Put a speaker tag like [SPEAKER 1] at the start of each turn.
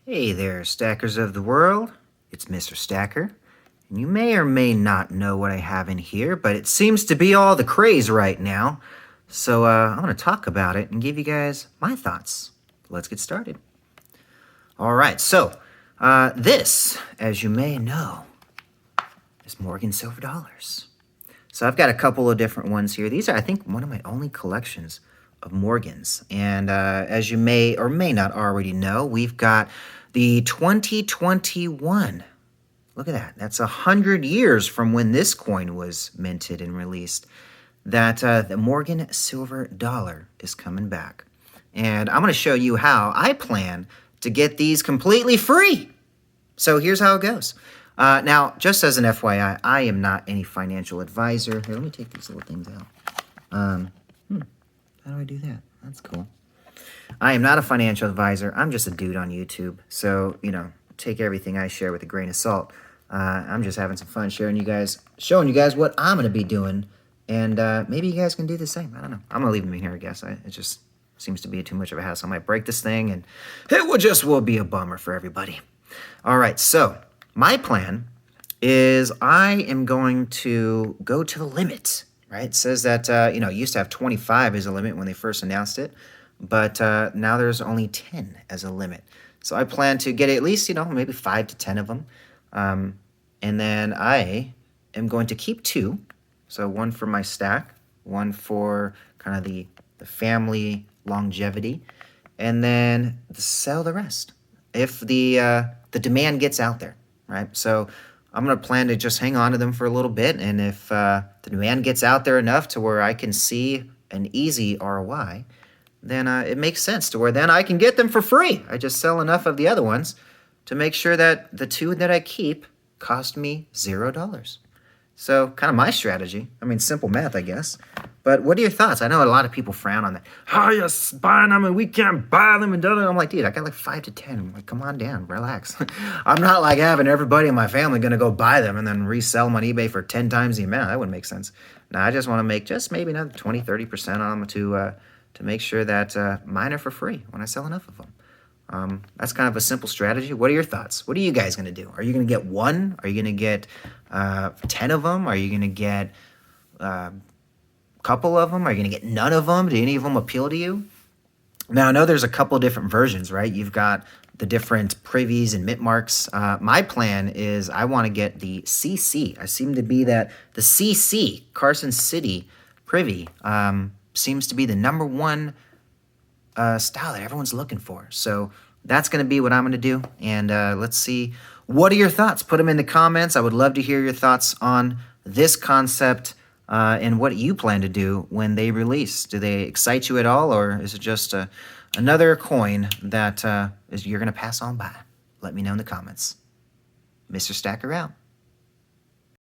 [SPEAKER 1] Hey there, Stackers of the world. It's Mr. Stacker. And you may or may not know what I have in here, but it seems to be all the craze right now. So I'm going to talk about it and give you guys my thoughts. Let's get started. All right, so this, as you may know, is Morgan Silver Dollars. So I've got a couple of different ones here. These are, I think, one of my only collections of Morgans. And as you may or may not already know, we've got the 2021. Look at that. That's 100 years from when this coin was minted and released. That the Morgan Silver Dollar is coming back. And I'm going to show you how I plan to get these completely free. So here's how it goes. Now, just as an FYI, I am not any financial advisor. Here, let me take these little things out. How do I do that? That's cool. I am not a financial advisor. I'm just a dude on YouTube. So, take everything I share with a grain of salt. I'm just having some fun showing you guys what I'm going to be doing. And maybe you guys can do the same. I don't know. I'm going to leave them in here, I guess. It just seems to be too much of a hassle. I might break this thing, and it will be a bummer for everybody. All right, so my plan is I am going to go to the limit, right? It says that, used to have 25 as a limit when they first announced it, but now there's only 10 as a limit. So I plan to get at least, maybe 5 to 10 of them. And then I am going to keep 2. So one for my stack, one for kind of the family longevity, and then sell the rest if the demand gets out there, right? So I'm going to plan to just hang on to them for a little bit, and if the demand gets out there enough to where I can see an easy ROI, then it makes sense to where then I can get them for free. I just sell enough of the other ones to make sure that the 2 that I keep cost me $0. So kind of my strategy. I mean, simple math, I guess. But what are your thoughts? I know a lot of people frown on that. How are you buying them and we can't buy them? And I'm like, dude, I got like 5 to 10. I'm like, come on down, relax. I'm not like having everybody in my family going to go buy them and then resell them on eBay for 10 times the amount. That wouldn't make sense. Now, I just want to make just maybe another 20, 30% on them to make sure that mine are for free when I sell enough of them. That's kind of a simple strategy. What are your thoughts? What are you guys going to do? Are you going to get 1? Are you going to get 10 of them? Are you going to get a couple of them? Are you going to get none of them? Do any of them appeal to you? Now, I know there's a couple different versions, right? You've got the different privies and mint marks. My plan is I want to get the CC. I seem to be that the CC, Carson City privy, seems to be the #1 style that everyone's looking for. So that's going to be what I'm going to do. And let's see. What are your thoughts? Put them in the comments. I would love to hear your thoughts on this concept and what you plan to do when they release. Do they excite you at all, or is it just another coin that you're going to pass on by? Let me know in the comments. Mr. Stacker out.